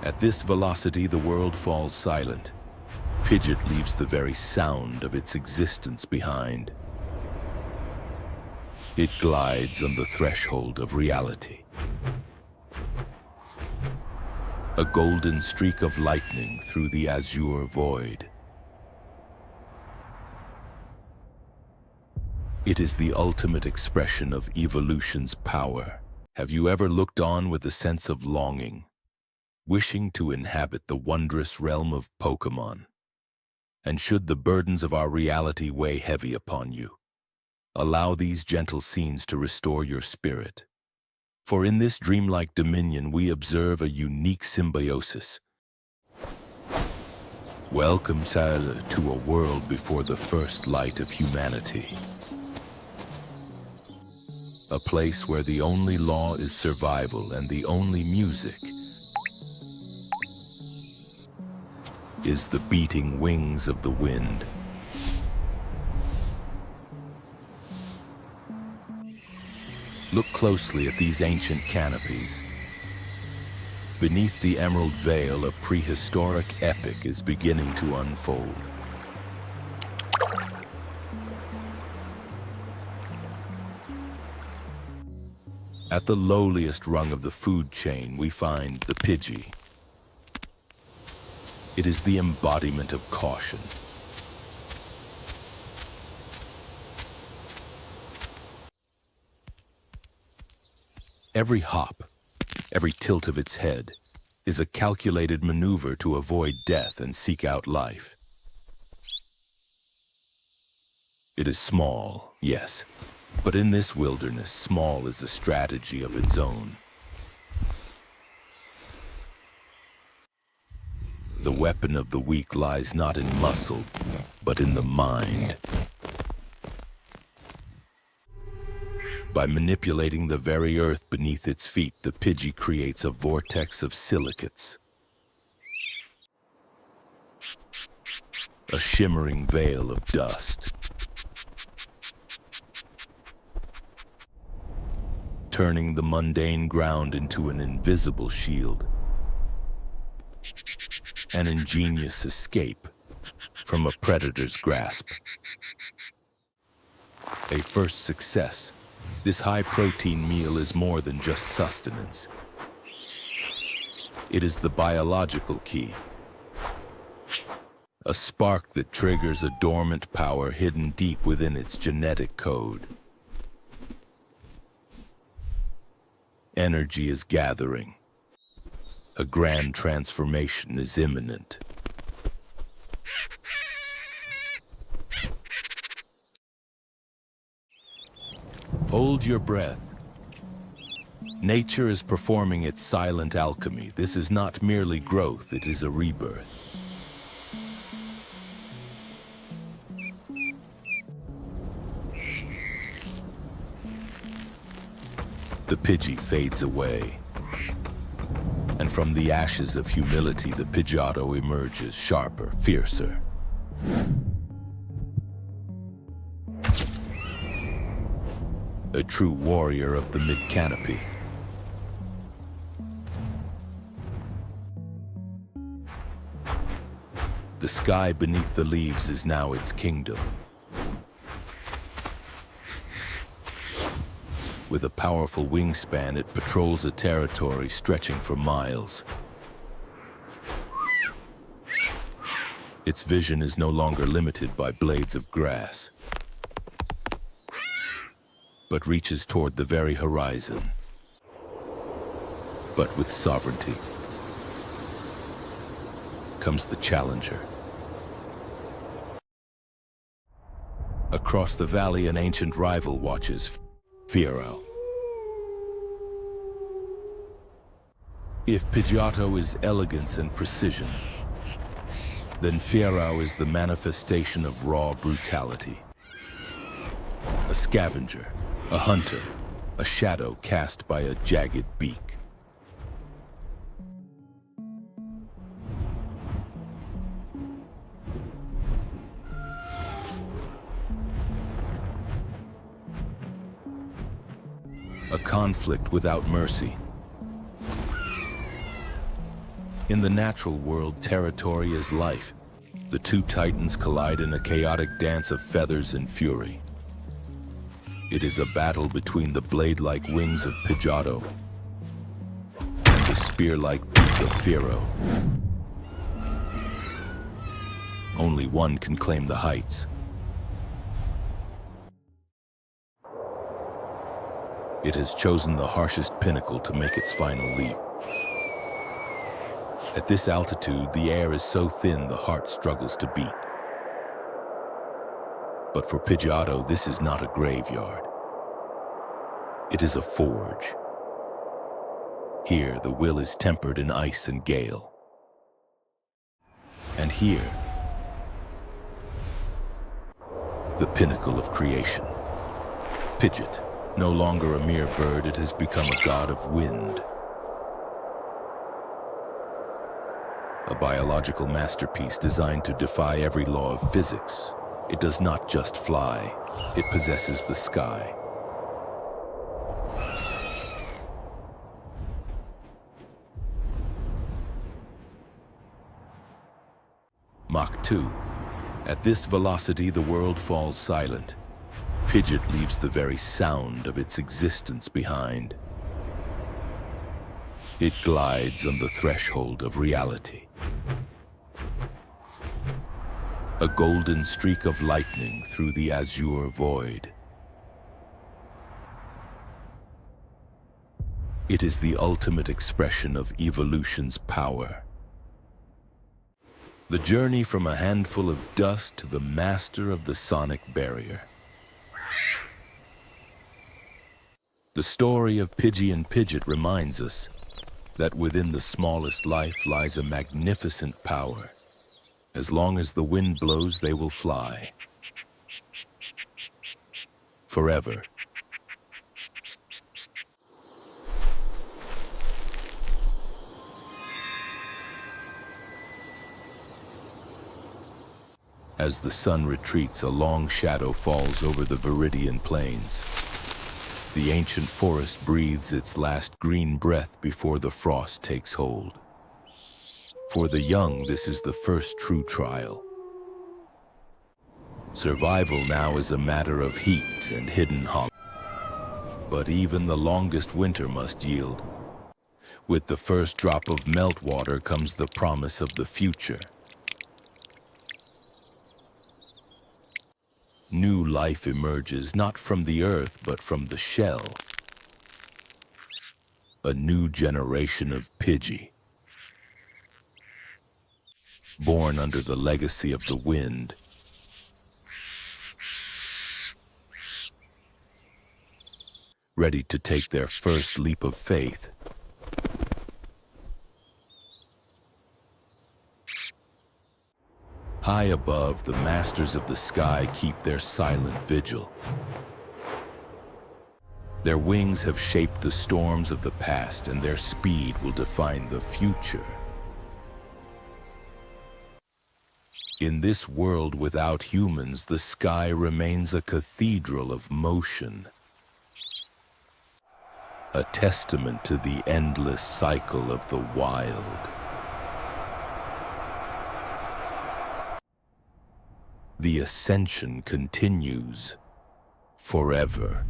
At this velocity, the world falls silent. Pidgeot leaves the very sound of its existence behind. It glides on the threshold of reality. A golden streak of lightning through the azure void. It is the ultimate expression of evolution's power. Have you ever looked on with a sense of longing, wishing to inhabit the wondrous realm of Pokémon? And should the burdens of our reality weigh heavy upon you, allow these gentle scenes to restore your spirit. For in this dreamlike dominion we observe a unique symbiosis. Welcome, Sal, to a world before the first light of humanity. A place where the only law is survival and the only music is the beating wings of the wind. Look closely at these ancient canopies. Beneath the emerald veil, a prehistoric epic is beginning to unfold. At the lowliest rung of the food chain, we find the Pidgey. It is the embodiment of caution. Every hop, every tilt of its head, is a calculated maneuver to avoid death and seek out life. It is small, yes, but in this wilderness, small is a strategy of its own. The weapon of the weak lies not in muscle, but in the mind. By manipulating the very earth beneath its feet, the Pidgey creates a vortex of silicates. A shimmering veil of dust. Turning the mundane ground into an invisible shield. An ingenious escape from a predator's grasp. A first success. This high-protein meal is more than just sustenance. It is the biological key. A spark that triggers a dormant power hidden deep within its genetic code. Energy is gathering. A grand transformation is imminent. Hold your breath. Nature is performing its silent alchemy. This is not merely growth, it is a rebirth. The Pidgey fades away. And from the ashes of humility, the Pidgeotto emerges sharper, fiercer. A true warrior of the mid-canopy. The sky beneath the leaves is now its kingdom. With a powerful wingspan, it patrols a territory stretching for miles. Its vision is no longer limited by blades of grass, but reaches toward the very horizon. But with sovereignty comes the challenger. Across the valley, an ancient rival watches Fiero. If Pidgeotto is elegance and precision, then Fiero is the manifestation of raw brutality. A scavenger, a hunter, a shadow cast by a jagged beak. A conflict without mercy. In the natural world, territory is life. The two titans collide in a chaotic dance of feathers and fury. It is a battle between the blade-like wings of Pidgeotto and the spear-like beak of Firo. Only one can claim the heights. It has chosen the harshest pinnacle to make its final leap. At this altitude, the air is so thin the heart struggles to beat. But for Pidgeotto, this is not a graveyard. It is a forge. Here, the will is tempered in ice and gale. And here, the pinnacle of creation. Pidgeot, no longer a mere bird, it has become a god of wind. A biological masterpiece designed to defy every law of physics. It does not just fly, it possesses the sky. Mach 2. At this velocity, the world falls silent. Pidgeot leaves the very sound of its existence behind. It glides on the threshold of reality. A golden streak of lightning through the azure void. It is the ultimate expression of evolution's power. The journey from a handful of dust to the master of the sonic barrier. The story of Pidgey and Pidgeot reminds us that within the smallest life lies a magnificent power. As long as the wind blows, they will fly. Forever. As the sun retreats, a long shadow falls over the Viridian plains. The ancient forest breathes its last green breath before the frost takes hold. For the young, this is the first true trial. Survival now is a matter of heat and hidden hollow. But even the longest winter must yield. With the first drop of meltwater comes the promise of the future. New life emerges not from the earth, but from the shell. A new generation of Pidgey. Born under the legacy of the wind. Ready to take their first leap of faith. High above, the masters of the sky keep their silent vigil. Their wings have shaped the storms of the past, and their speed will define the future. In this world without humans, the sky remains a cathedral of motion. A testament to the endless cycle of the wild. The ascension continues forever.